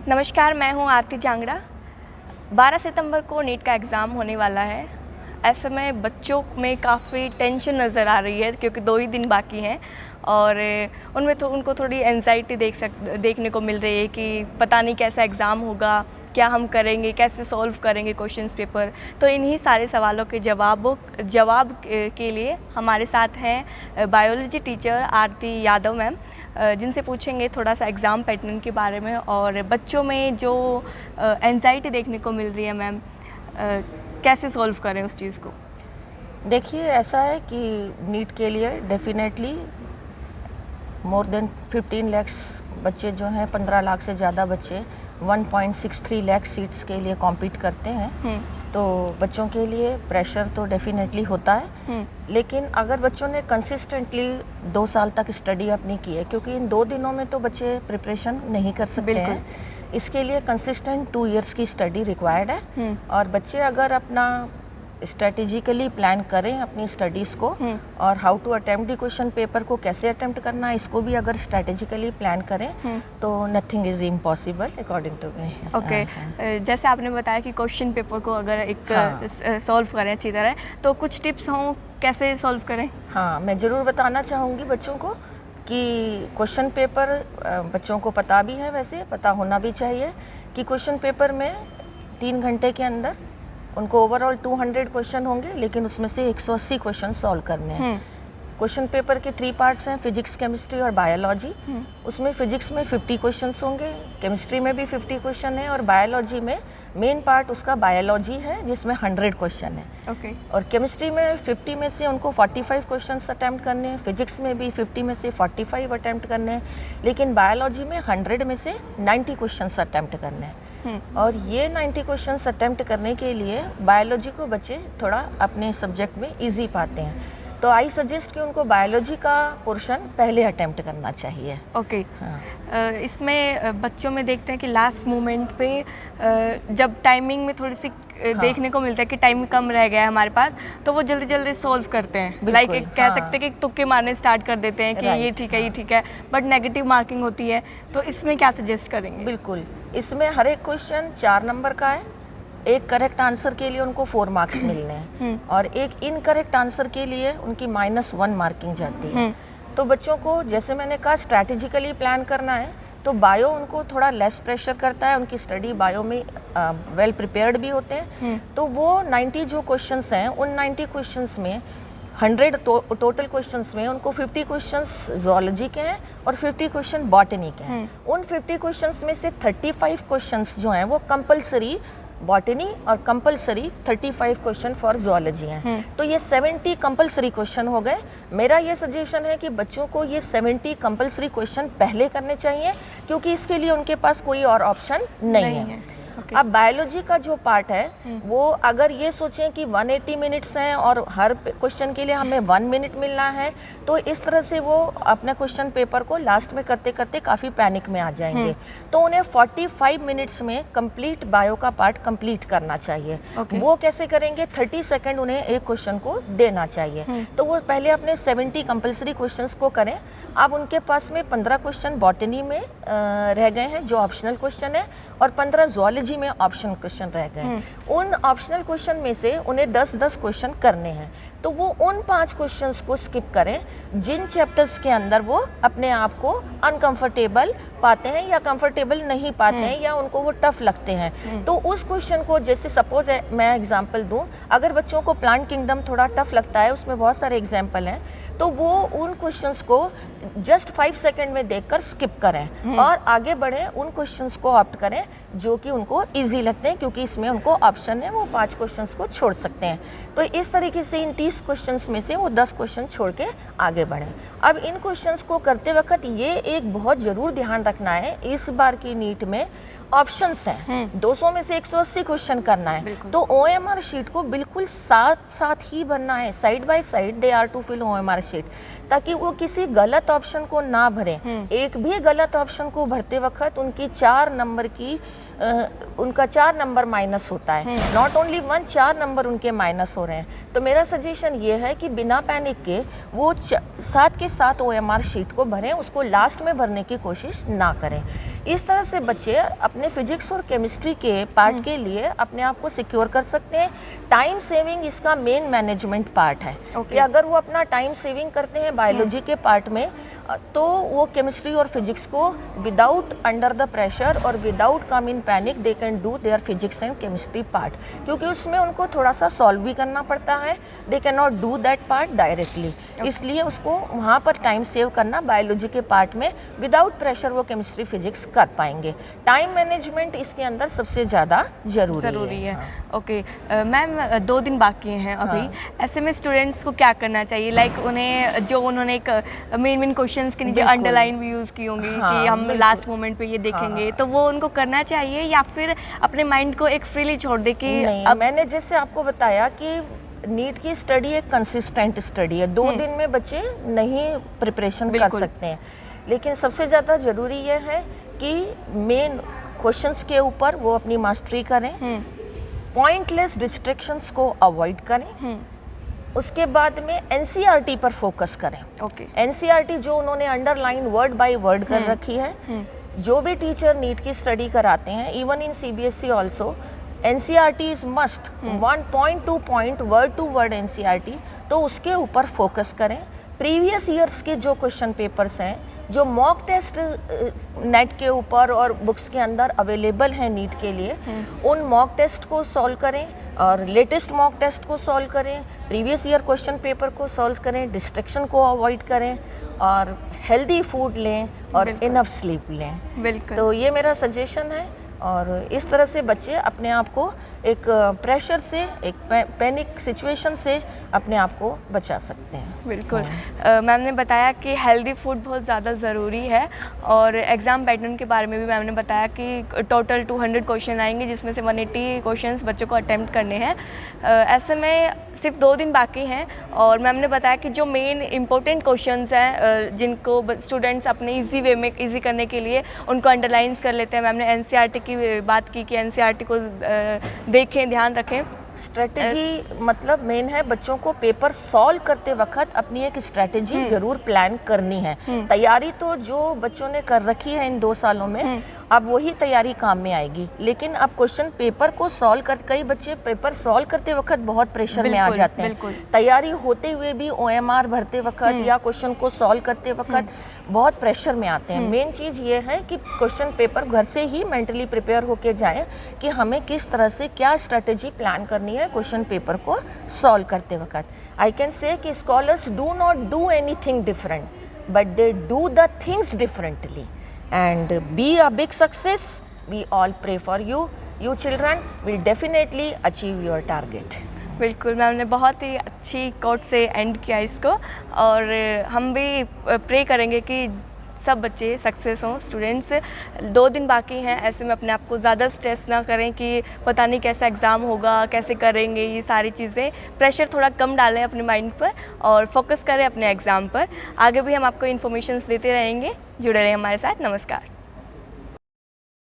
नमस्कार, मैं हूँ आरती जांगड़ा। 12 सितंबर को नीट का एग्ज़ाम होने वाला है। ऐसे में बच्चों में काफ़ी टेंशन नज़र आ रही है क्योंकि 2 ही दिन बाकी हैं और उनको थोड़ी एंग्जाइटी देखने को मिल रही है कि पता नहीं कैसा एग्ज़ाम होगा, क्या हम करेंगे, कैसे सॉल्व करेंगे क्वेश्चंस पेपर। तो इन्हीं सारे सवालों के जवाब के लिए हमारे साथ हैं biology teacher Aarti Yadav ma'am, जिनसे पूछेंगे थोड़ा सा एग्ज़ाम पैटर्न के बारे में और बच्चों में जो एंग्जाइटी देखने को मिल रही है मैम, कैसे सॉल्व करें उस चीज़ को। देखिए, ऐसा है कि नीट के लिए डेफिनेटली मोर देन 15 लाख्स बच्चे जो हैं, 15 लाख से ज़्यादा बच्चे 1.63 लाख सीट्स के लिए कॉम्पीट करते हैं। तो बच्चों के लिए प्रेशर तो डेफिनेटली होता है, लेकिन अगर बच्चों ने कंसिस्टेंटली 2 साल तक स्टडी अपनी की है, क्योंकि इन 2 दिनों में तो बच्चे प्रिपरेशन नहीं कर सकते हैं, इसके लिए कंसिस्टेंट 2 इयर्स की स्टडी रिक्वायर्ड है। और बच्चे अगर अपना स्ट्रेटेजिकली प्लान करें अपनी स्टडीज़ को और how to attempt the question paper को कैसे अटेम्प्ट करना है, इसको भी अगर स्ट्रेटेजिकली प्लान करें तो nothing is impossible according to me. Okay, जैसे आपने बताया कि क्वेश्चन पेपर को अगर एक सॉल्व करें अच्छी तरह, तो कुछ टिप्स हों कैसे सॉल्व करें? हाँ, मैं ज़रूर बताना चाहूँगी बच्चों को कि क्वेश्चन पेपर बच्चों को पता भी है, वैसे पता होना भी चाहिए कि क्वेश्चन पेपर में 3 घंटे के अंदर उनको ओवरऑल 200 क्वेश्चन होंगे, लेकिन उसमें से 180 क्वेश्चन सॉल्व करने हैं। क्वेश्चन पेपर के 3 पार्ट्स हैं, फिजिक्स, केमिस्ट्री और बायोलॉजी। उसमें फिजिक्स में 50 क्वेश्चंस होंगे, केमिस्ट्री में भी 50 क्वेश्चन है और बायोलॉजी में मेन पार्ट उसका बायोलॉजी है जिसमें 100 क्वेश्चन है। और केमिस्ट्री में 50 में से उनको 45 क्वेश्चंस अटैम्प्ट करने हैं, फिजिक्स में भी 50 में से 45 अटैम्प्ट करने हैं, लेकिन बायोलॉजी में 100 में से 90 क्वेश्चंस अटैम्प्ट करने हैं। और ये 90 क्वेश्चंस अटेम्प्ट करने के लिए बायोलॉजी को बच्चे थोड़ा अपने सब्जेक्ट में इजी पाते हैं, तो आई सजेस्ट कि उनको बायोलॉजी का पोर्शन पहले अटेम्प्ट करना चाहिए। ओके। इसमें बच्चों में देखते हैं कि लास्ट मोमेंट पे जब टाइमिंग में थोड़ी सी देखने को मिलता है कि टाइम कम रह गया है हमारे पास, तो वो जल्दी जल्दी सॉल्व करते हैं। लाइक कह सकते हैं कि तुक्के मारने स्टार्ट कर देते हैं कि ये ठीक है, ये ठीक है, बट नेगेटिव मार्किंग होती है। तो इसमें क्या सजेस्ट करेंगे? बिल्कुल, इसमें हर एक क्वेश्चन 4 नंबर का है। एक करेक्ट आंसर के लिए उनको 4 मार्क्स मिलने हैं और एक इनकरेक्ट आंसर के लिए उनकी -1 मार्किंग जाती है। तो बच्चों को, जैसे मैंने कहा, स्ट्रैटेजिकली प्लान करना है। तो बायो उनको थोड़ा लेस प्रेशर करता है, उनकी स्टडी बायो में वेल प्रिपेयर्ड भी होते हैं। तो वो 90 जो क्वेश्चंस हैं, उन 90 क्वेश्चंस में 100 टोटल क्वेश्चंस में उनको 50 क्वेश्चंस ज़ूलॉजी के हैं और 50 क्वेश्चन बॉटनी के हैं। उन 50 क्वेश्चंस में से 35 क्वेश्चंस जो हैं वो कंपलसरी बॉटनी और कंपलसरी 35 क्वेश्चन फॉर ज़ूलॉजी हैं। तो ये 70 कंपलसरी क्वेश्चन हो गए। मेरा ये सजेशन है कि बच्चों को ये 70 कंपलसरी क्वेश्चन पहले करने चाहिए, क्योंकि इसके लिए उनके पास कोई और ऑप्शन नहीं है। अब बायोलॉजी का जो पार्ट है, वो अगर ये सोचें कि 180 मिनट्स हैं और हर क्वेश्चन के लिए हमें 1 मिनट मिलना है, तो इस तरह से वो अपने क्वेश्चन पेपर को लास्ट में करते करते काफ़ी पैनिक में आ जाएंगे। तो उन्हें 45 मिनट्स में कंप्लीट बायो का पार्ट कंप्लीट करना चाहिए। वो कैसे करेंगे? 30 सेकेंड उन्हें एक क्वेश्चन को देना चाहिए। तो वो पहले अपने 70 कंपल्सरी क्वेश्चंस को करें। अब उनके पास में 15 क्वेश्चन बॉटनी में रह गए हैं जो ऑप्शनल क्वेश्चन है, और 15 ज़ूलॉजी में ऑप्शन क्वेश्चन रह गए। उन ऑप्शनल क्वेश्चन में से उन्हें 10-10 क्वेश्चन करने हैं। तो वो उन 5 क्वेश्चंस को स्किप करें जिन चैप्टर्स के अंदर वो अपने आप को अनकंफर्टेबल पाते हैं या कंफर्टेबल नहीं पाते हैं या उनको वो टफ लगते हैं। तो उस क्वेश्चन को, जैसे सपोज मैं एग्जांपल दूं, अगर बच्चों को प्लांट किंगडम थोड़ा टफ लगता है, उसमें बहुत सारे एग्जांपल हैं, तो वो उन क्वेश्चंस को जस्ट 5 सेकंड में देखकर स्किप करें और आगे बढ़ें। उन क्वेश्चंस को ऑप्ट करें जो कि उनको इजी लगते हैं, क्योंकि इसमें उनको ऑप्शन है, वो 5 क्वेश्चंस को छोड़ सकते हैं। तो इस तरीके से इन 30 क्वेश्चंस में से वो 10 क्वेश्चन छोड़ के आगे बढ़ें। अब इन क्वेश्चंस को करते वक्त ये एक बहुत ज़रूर ध्यान रखना है, इस बार की नीट में ऑप्शंस हैं, 200 में से 180 क्वेश्चन करना है। तो OMR शीट को बिल्कुल साथ साथ ही भरना है, side by side they are to fill OMR sheet, ताकि वो किसी गलत ऑप्शन को ना भरें। एक भी गलत ऑप्शन को भरते वक्त उनकी 4 नंबर की उनका 4 नंबर माइनस होता है। नॉट ओनली 1, 4 नंबर उनके माइनस हो रहे हैं। तो मेरा सजेशन ये है कि बिना पैनिक के वो 7 के 7 OMR शीट को भरें, उसको लास्ट में भरने की कोशिश ना करें। इस तरह से बच्चे अपने फिजिक्स और केमिस्ट्री के पार्ट के लिए अपने आप को सिक्योर कर सकते हैं। टाइम सेविंग इसका मेन मैनेजमेंट पार्ट है कि अगर वो अपना टाइम सेविंग करते हैं बायोलॉजी के पार्ट में, तो वो केमिस्ट्री और फिजिक्स को विदाउट अंडर द प्रेशर और without come in panic they can do their physics and chemistry part, क्योंकि उसमें उनको थोड़ा सा सॉल्व भी करना पड़ता है। They can not do that part directly, इसलिए उसको वहाँ पर टाइम सेव करना बायोलॉजी के पार्ट में विदाउट प्रेशर वो केमिस्ट्री फिजिक्स कर पाएंगे। टाइम मैनेजमेंट इसके अंदर सबसे ज़्यादा ज़रूरी है। ओके मैम, 2 दिन बाकी हैं अभी, ऐसे में स्टूडेंट्स को क्या करना चाहिए? लाइक उन्हें जो उन्होंने एक मेन क्वेश्चंस के नीचे अंडरलाइन भी यूज़ की होंगी कि हम लास्ट मोमेंट पे ये देखेंगे, तो वो उनको करना चाहिए या फिर अपने माइंड को एक फ्रीली छोड़ दे कि नहीं, मैंने जैसे आपको बताया कि नीट की स्टडी एक कंसिस्टेंट स्टडी है। 2 दिन में बच्चे नहीं प्रिपरेशन कर सकते हैं, लेकिन सबसे ज़्यादा ज़रूरी ये है कि मेन क्वेश्चंस के ऊपर वो अपनी मास्टरी करें, पॉइंटलेस डिस्ट्रैक्शंस को अवॉइड करें, उसके बाद में एनसीईआरटी पर फोकस करें। एनसीईआरटी जो उन्होंने अंडरलाइन वर्ड बाय वर्ड कर रखी है, जो भी टीचर नीट की स्टडी कराते हैं, even in CBSE also, NCERT is must 1 point to point word to word NCERT, तो उसके ऊपर फोकस करें। प्रीवियस ईयर्स के जो क्वेश्चन पेपर्स हैं, जो मॉक टेस्ट नेट के ऊपर और बुक्स के अंदर अवेलेबल हैं नीट के लिए, उन मॉक टेस्ट को सॉल्व करें और लेटेस्ट मॉक टेस्ट को सॉल्व करें, प्रीवियस ईयर क्वेश्चन पेपर को सॉल्व करें, डिस्ट्रैक्शन को अवॉइड करें और हेल्दी फूड लें और इनफ स्लीप लें। तो ये मेरा सजेशन है, और इस तरह से बच्चे अपने आप को एक प्रेशर से, एक पैनिक सिचुएशन से अपने आप को बचा सकते हैं। बिल्कुल। मैम ने बताया कि हेल्दी फूड बहुत ज़्यादा ज़रूरी है, और एग्ज़ाम पैटर्न के बारे में भी मैम ने बताया कि टोटल 200 क्वेश्चन आएंगे, जिसमें से 180 क्वेश्चंस बच्चों को अटेम्प्ट करने हैं। ऐसे में सिर्फ 2 दिन बाकी हैं, और मैम ने बताया कि जो मेन इंपॉर्टेंट क्वेश्चंस हैं जिनको स्टूडेंट्स अपने ईजी वे में ईजी करने के लिए उनको अंडरलाइंस कर लेते हैं। मैम ने एनसीईआरटी की बात की कि एनसीईआरटी को देखें, ध्यान रखें। स्ट्रेटेजी मतलब मेन है बच्चों को पेपर सॉल्व करते वक्त अपनी एक स्ट्रेटेजी जरूर प्लान करनी है। तैयारी तो जो बच्चों ने कर रखी है इन 2 सालों में, अब वही तैयारी काम में आएगी, लेकिन अब क्वेश्चन पेपर को सॉल्व कर, कई बच्चे पेपर सॉल्व करते वक्त बहुत प्रेशर में आ जाते हैं। तैयारी होते हुए भी OMR भरते वक्त या क्वेश्चन को सॉल्व करते वक्त बहुत प्रेशर में आते हैं। मेन चीज़ ये है कि क्वेश्चन पेपर घर से ही मेंटली प्रिपेयर होके जाएं कि हमें किस तरह से क्या स्ट्रेटेजी प्लान करनी है क्वेश्चन पेपर को सॉल्व करते वक्त। आई कैन से कि scholars do not do anything different, but they do the things differently and be a big success. We all pray for you. You children will definitely achieve your target. बिल्कुल, ma'am ने बहुत ही अच्छी coat से and किया इसको, और हम भी प्रे करेंगे कि सब बच्चे सक्सेस हों। स्टूडेंट्स 2 दिन बाकी हैं, ऐसे में अपने आप को ज़्यादा स्ट्रेस ना करें कि पता नहीं कैसा एग्ज़ाम होगा, कैसे करेंगे, ये सारी चीज़ें। प्रेशर थोड़ा कम डालें अपने माइंड पर और फोकस करें अपने एग्ज़ाम पर। आगे भी हम आपको इन्फॉर्मेशंस देते रहेंगे, जुड़े रहें हमारे साथ। नमस्कार।